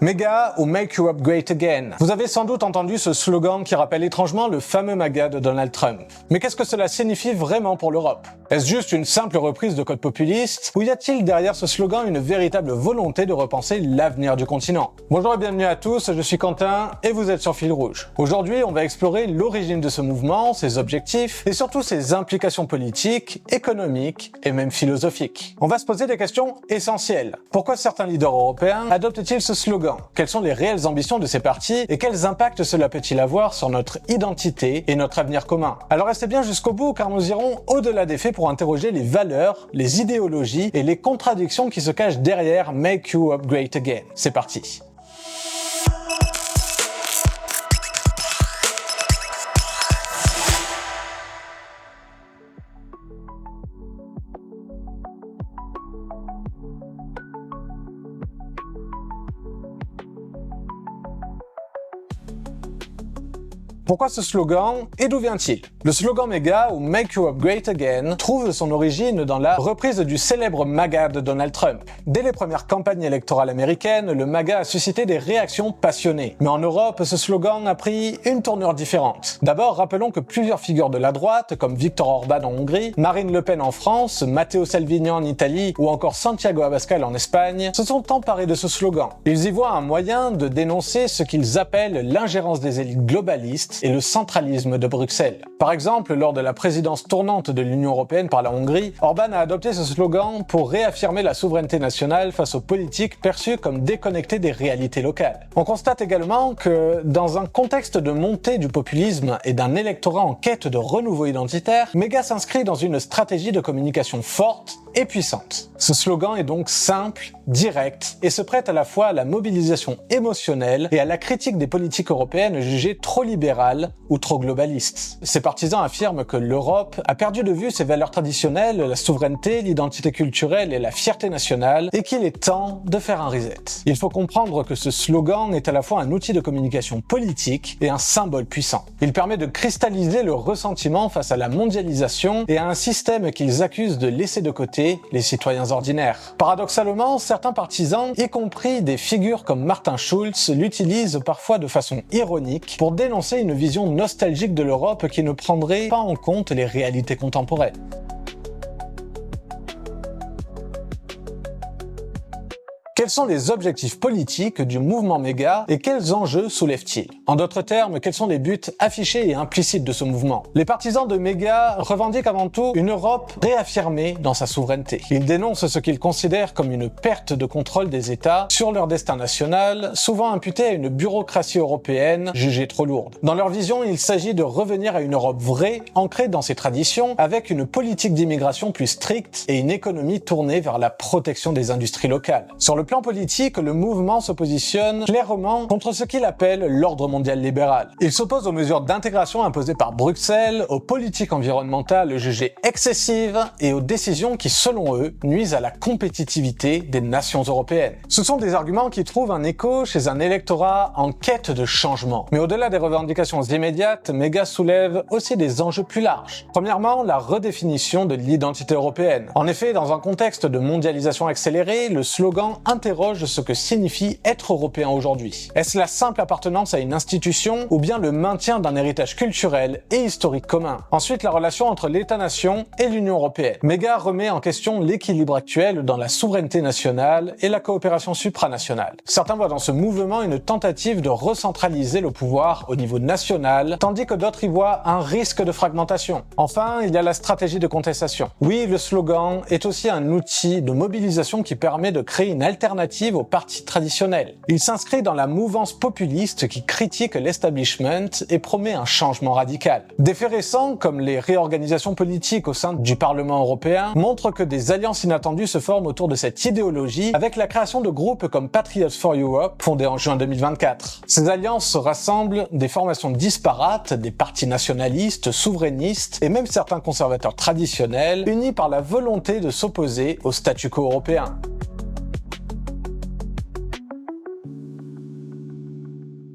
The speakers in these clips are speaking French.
Méga ou Make Europe Great Again. Vous avez sans doute entendu ce slogan qui rappelle étrangement le fameux MAGA de Donald Trump. Mais qu'est-ce que cela signifie vraiment pour l'Europe? Est-ce juste une simple reprise de code populiste? Ou y a-t-il derrière ce slogan une véritable volonté de repenser l'avenir du continent? Bonjour et bienvenue à tous, je suis Quentin et vous êtes sur Fil Rouge. Aujourd'hui, on va explorer l'origine de ce mouvement, ses objectifs et surtout ses implications politiques, économiques et même philosophiques. On va se poser des questions essentielles. Pourquoi certains leaders européens adoptent-ils ce slogan? Quelles sont les réelles ambitions de ces partis et quels impacts cela peut-il avoir sur notre identité et notre avenir commun? Alors restez bien jusqu'au bout car nous irons au-delà des faits pour interroger les valeurs, les idéologies et les contradictions qui se cachent derrière Make Europe Great Again. C'est parti. Pourquoi ce slogan et d'où vient-il? Le slogan méga ou Make Europe Great Again trouve son origine dans la reprise du célèbre MAGA de Donald Trump. Dès les premières campagnes électorales américaines, le MAGA a suscité des réactions passionnées. Mais en Europe, ce slogan a pris une tournure différente. D'abord, rappelons que plusieurs figures de la droite, comme Viktor Orban en Hongrie, Marine Le Pen en France, Matteo Salvini en Italie ou encore Santiago Abascal en Espagne, se sont emparés de ce slogan. Ils y voient un moyen de dénoncer ce qu'ils appellent l'ingérence des élites globalistes et le centralisme de Bruxelles. Par exemple, lors de la présidence tournante de l'Union européenne par la Hongrie, Orban a adopté ce slogan pour réaffirmer la souveraineté nationale face aux politiques perçues comme déconnectées des réalités locales. On constate également que, dans un contexte de montée du populisme et d'un électorat en quête de renouveau identitaire, Méga s'inscrit dans une stratégie de communication forte et puissante. Ce slogan est donc simple, direct et se prête à la fois à la mobilisation émotionnelle et à la critique des politiques européennes jugées trop libérales ou trop globalistes. Ses partisans affirment que l'Europe a perdu de vue ses valeurs traditionnelles, la souveraineté, l'identité culturelle et la fierté nationale et qu'il est temps de faire un reset. Il faut comprendre que ce slogan est à la fois un outil de communication politique et un symbole puissant. Il permet de cristalliser le ressentiment face à la mondialisation et à un système qu'ils accusent de laisser de côté les citoyens ordinaires. Paradoxalement, certains partisans, y compris des figures comme Martin Schulz, l'utilisent parfois de façon ironique pour dénoncer une vision nostalgique de l'Europe qui ne prendrait pas en compte les réalités contemporaines. Quels sont les objectifs politiques du mouvement méga et quels enjeux soulève-t-il? En d'autres termes, quels sont les buts affichés et implicites de ce mouvement? Les partisans de méga revendiquent avant tout une Europe réaffirmée dans sa souveraineté. Ils dénoncent ce qu'ils considèrent comme une perte de contrôle des États sur leur destin national, souvent imputée à une bureaucratie européenne jugée trop lourde. Dans leur vision, il s'agit de revenir à une Europe vraie, ancrée dans ses traditions, avec une politique d'immigration plus stricte et une économie tournée vers la protection des industries locales. Sur le plan politique, le mouvement se positionne clairement contre ce qu'il appelle l'ordre mondial libéral. Il s'oppose aux mesures d'intégration imposées par Bruxelles, aux politiques environnementales jugées excessives et aux décisions qui, selon eux, nuisent à la compétitivité des nations européennes. Ce sont des arguments qui trouvent un écho chez un électorat en quête de changement. Mais au-delà des revendications immédiates, Méga soulève aussi des enjeux plus larges. Premièrement, la redéfinition de l'identité européenne. En effet, dans un contexte de mondialisation accélérée, le slogan interroge ce que signifie être européen aujourd'hui. Est-ce la simple appartenance à une institution ou bien le maintien d'un héritage culturel et historique commun? Ensuite, la relation entre l'État-nation et l'Union européenne. Méga remet en question l'équilibre actuel dans la souveraineté nationale et la coopération supranationale. Certains voient dans ce mouvement une tentative de recentraliser le pouvoir au niveau national, tandis que d'autres y voient un risque de fragmentation. Enfin, il y a la stratégie de contestation. Oui, le slogan est aussi un outil de mobilisation qui permet de créer une alternative aux partis traditionnels. Il s'inscrit dans la mouvance populiste qui critique l'establishment et promet un changement radical. Des faits récents, comme les réorganisations politiques au sein du Parlement européen, montrent que des alliances inattendues se forment autour de cette idéologie, avec la création de groupes comme Patriots for Europe, fondé en juin 2024. Ces alliances rassemblent des formations disparates, des partis nationalistes, souverainistes et même certains conservateurs traditionnels, unis par la volonté de s'opposer au statu quo européen.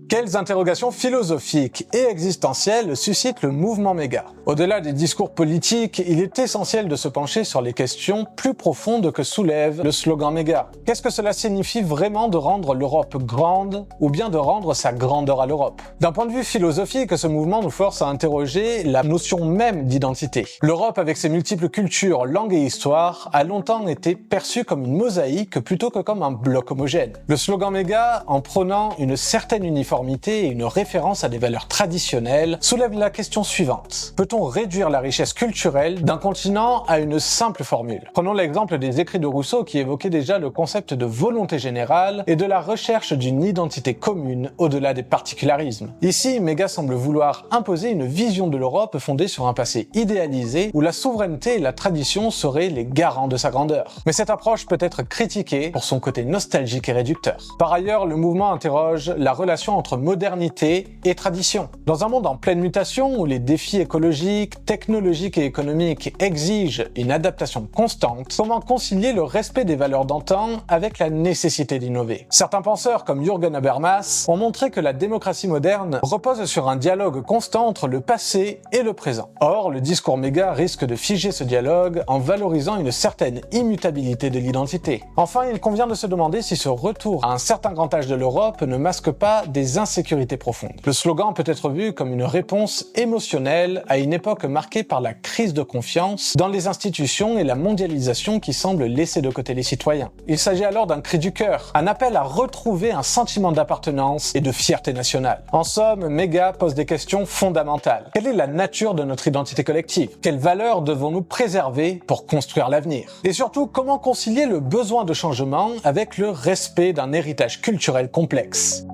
Quelles interrogations philosophiques et existentielles suscite le mouvement méga? Au-delà des discours politiques, il est essentiel de se pencher sur les questions plus profondes que soulève le slogan méga. Qu'est-ce que cela signifie vraiment de rendre l'Europe grande ou bien de rendre sa grandeur à l'Europe? D'un point de vue philosophique, ce mouvement nous force à interroger la notion même d'identité. L'Europe, avec ses multiples cultures, langues et histoires, a longtemps été perçue comme une mosaïque plutôt que comme un bloc homogène. Le slogan méga, en prônant une certaine uniformité et une référence à des valeurs traditionnelles, soulève la question suivante. Peut-on réduire la richesse culturelle d'un continent à une simple formule? Prenons l'exemple des écrits de Rousseau qui évoquaient déjà le concept de volonté générale et de la recherche d'une identité commune au-delà des particularismes. Ici, méga semble vouloir imposer une vision de l'Europe fondée sur un passé idéalisé où la souveraineté et la tradition seraient les garants de sa grandeur. Mais cette approche peut être critiquée pour son côté nostalgique et réducteur. Par ailleurs, le mouvement interroge la relation entre modernité et tradition. Dans un monde en pleine mutation où les défis écologiques, technologiques et économiques exigent une adaptation constante, comment concilier le respect des valeurs d'antan avec la nécessité d'innover? Certains penseurs comme Jürgen Habermas ont montré que la démocratie moderne repose sur un dialogue constant entre le passé et le présent. Or, le discours méga risque de figer ce dialogue en valorisant une certaine immutabilité de l'identité. Enfin, il convient de se demander si ce retour à un certain grand âge de l'Europe ne masque pas des insécurités profondes. Le slogan peut être vu comme une réponse émotionnelle à une époque marquée par la crise de confiance dans les institutions et la mondialisation qui semble laisser de côté les citoyens. Il s'agit alors d'un cri du cœur, un appel à retrouver un sentiment d'appartenance et de fierté nationale. En somme, méga pose des questions fondamentales. Quelle est la nature de notre identité collective? Quelles valeurs devons-nous préserver pour construire l'avenir? Et surtout, comment concilier le besoin de changement avec le respect d'un héritage culturel complexe?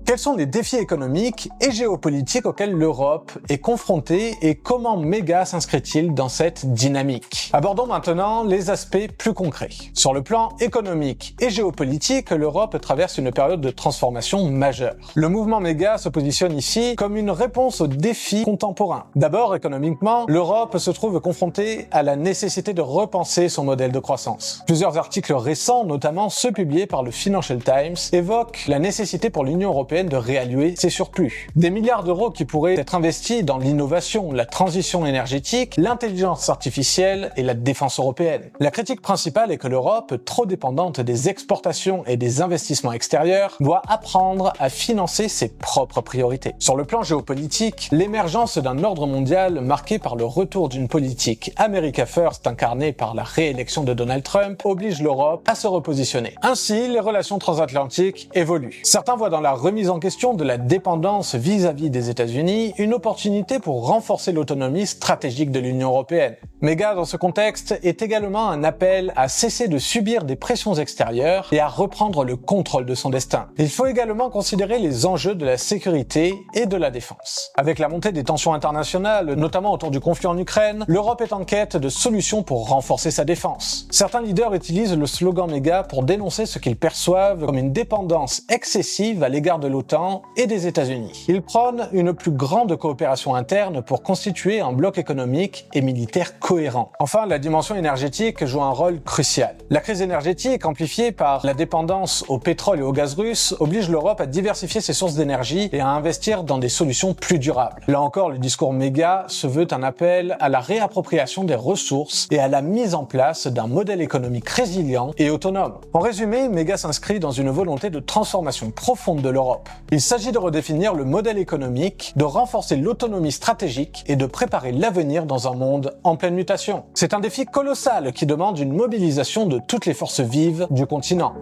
Quels sont les défis économiques et géopolitiques auxquels l'Europe est confrontée et comment méga s'inscrit-il dans cette dynamique? Abordons maintenant les aspects plus concrets. Sur le plan économique et géopolitique, l'Europe traverse une période de transformation majeure. Le mouvement méga se positionne ici comme une réponse aux défis contemporains. D'abord, économiquement, l'Europe se trouve confrontée à la nécessité de repenser son modèle de croissance. Plusieurs articles récents, notamment ceux publiés par le Financial Times, évoquent la nécessité pour l'Union européenne de réallouer ses surplus. Des milliards d'euros qui pourraient être investis dans l'innovation, la transition énergétique, l'intelligence artificielle et la défense européenne. La critique principale est que l'Europe, trop dépendante des exportations et des investissements extérieurs, doit apprendre à financer ses propres priorités. Sur le plan géopolitique, l'émergence d'un ordre mondial marqué par le retour d'une politique America First incarnée par la réélection de Donald Trump oblige l'Europe à se repositionner. Ainsi, les relations transatlantiques évoluent. Certains voient dans la remise en question de la dépendance vis-à-vis des États-Unis une opportunité pour renforcer l'autonomie stratégique de l'Union européenne. Méga, dans ce contexte, est également un appel à cesser de subir des pressions extérieures et à reprendre le contrôle de son destin. Il faut également considérer les enjeux de la sécurité et de la défense. Avec la montée des tensions internationales, notamment autour du conflit en Ukraine, l'Europe est en quête de solutions pour renforcer sa défense. Certains leaders utilisent le slogan méga pour dénoncer ce qu'ils perçoivent comme une dépendance excessive à l'égard de l'OTAN et des États-Unis. Ils prônent une plus grande coopération interne pour constituer un bloc économique et militaire cohérent. Enfin, la dimension énergétique joue un rôle crucial. La crise énergétique, amplifiée par la dépendance au pétrole et au gaz russe, oblige l'Europe à diversifier ses sources d'énergie et à investir dans des solutions plus durables. Là encore, le discours méga se veut un appel à la réappropriation des ressources et à la mise en place d'un modèle économique résilient et autonome. En résumé, méga s'inscrit dans une volonté de transformation profonde de l'Europe. Il s'agit de redéfinir le modèle économique, de renforcer l'autonomie stratégique et de préparer l'avenir dans un monde en pleine mutation. C'est un défi colossal qui demande une mobilisation de toutes les forces vives du continent.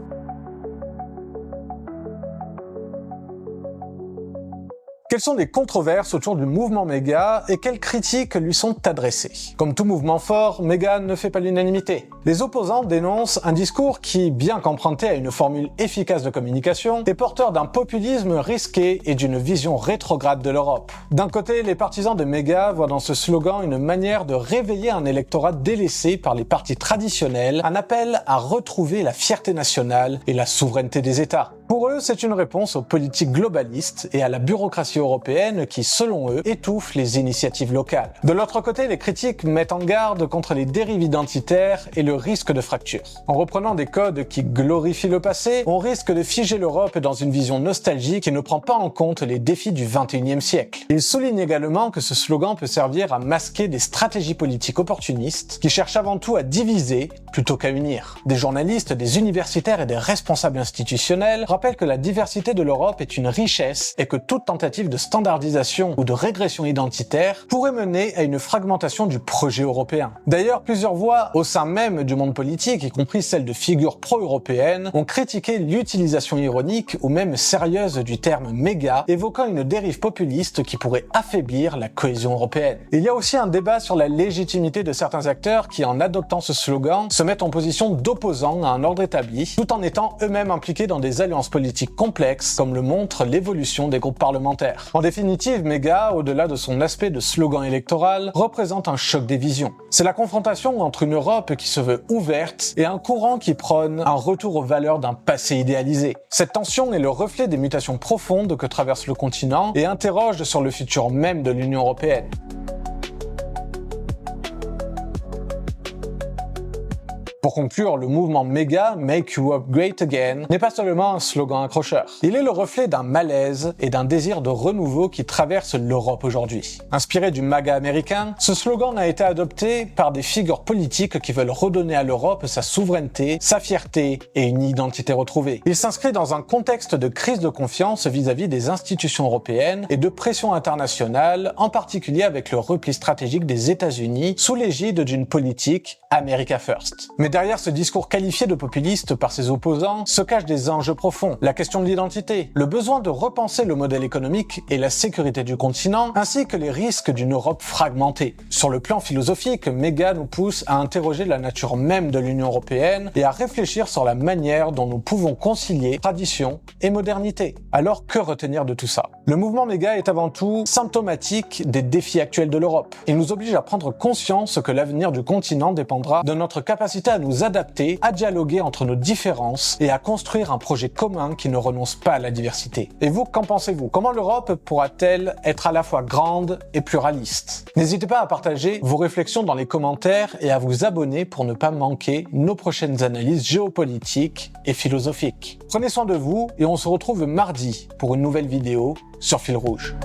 Quelles sont les controverses autour du mouvement méga et quelles critiques lui sont adressées? Comme tout mouvement fort, méga ne fait pas l'unanimité. Les opposants dénoncent un discours qui, bien qu'emprunté à une formule efficace de communication, est porteur d'un populisme risqué et d'une vision rétrograde de l'Europe. D'un côté, les partisans de méga voient dans ce slogan une manière de réveiller un électorat délaissé par les partis traditionnels, un appel à retrouver la fierté nationale et la souveraineté des États. Pour eux, c'est une réponse aux politiques globalistes et à la bureaucratie européenne qui, selon eux, étouffe les initiatives locales. De l'autre côté, les critiques mettent en garde contre les dérives identitaires et le risque de fracture. En reprenant des codes qui glorifient le passé, on risque de figer l'Europe dans une vision nostalgique qui ne prend pas en compte les défis du XXIe siècle. Il souligne également que ce slogan peut servir à masquer des stratégies politiques opportunistes qui cherchent avant tout à diviser plutôt qu'à unir. Des journalistes, des universitaires et des responsables institutionnels rappellent que la diversité de l'Europe est une richesse et que toute tentative de standardisation ou de régression identitaire pourrait mener à une fragmentation du projet européen. D'ailleurs, plusieurs voix au sein même du monde politique, y compris celles de figures pro-européennes, ont critiqué l'utilisation ironique ou même sérieuse du terme méga, évoquant une dérive populiste qui pourrait affaiblir la cohésion européenne. Il y a aussi un débat sur la légitimité de certains acteurs qui, en adoptant ce slogan, se mettent en position d'opposants à un ordre établi, tout en étant eux-mêmes impliqués dans des alliances politiques complexes, comme le montre l'évolution des groupes parlementaires. En définitive, méga, au-delà de son aspect de slogan électoral, représente un choc des visions. C'est la confrontation entre une Europe qui se veut ouverte et un courant qui prône un retour aux valeurs d'un passé idéalisé. Cette tension est le reflet des mutations profondes que traverse le continent et interroge sur le futur même de l'Union européenne. Pour conclure, le mouvement méga, Make Europe Great Again, n'est pas seulement un slogan accrocheur. Il est le reflet d'un malaise et d'un désir de renouveau qui traverse l'Europe aujourd'hui. Inspiré du MAGA américain, ce slogan a été adopté par des figures politiques qui veulent redonner à l'Europe sa souveraineté, sa fierté et une identité retrouvée. Il s'inscrit dans un contexte de crise de confiance vis-à-vis des institutions européennes et de pression internationale, en particulier avec le repli stratégique des États-Unis sous l'égide d'une politique America First. Mais derrière ce discours qualifié de populiste par ses opposants se cachent des enjeux profonds. La question de l'identité, le besoin de repenser le modèle économique et la sécurité du continent, ainsi que les risques d'une Europe fragmentée. Sur le plan philosophique, méga nous pousse à interroger la nature même de l'Union européenne et à réfléchir sur la manière dont nous pouvons concilier tradition et modernité. Alors que retenir de tout ça? Le mouvement méga est avant tout symptomatique des défis actuels de l'Europe. Il nous oblige à prendre conscience que l'avenir du continent dépendra de notre capacité à nous adapter, à dialoguer entre nos différences et à construire un projet commun qui ne renonce pas à la diversité. Et vous, qu'en pensez-vous? Comment l'Europe pourra-t-elle être à la fois grande et pluraliste? N'hésitez pas à partager vos réflexions dans les commentaires et à vous abonner pour ne pas manquer nos prochaines analyses géopolitiques et philosophiques. Prenez soin de vous et on se retrouve mardi pour une nouvelle vidéo sur Fil Rouge.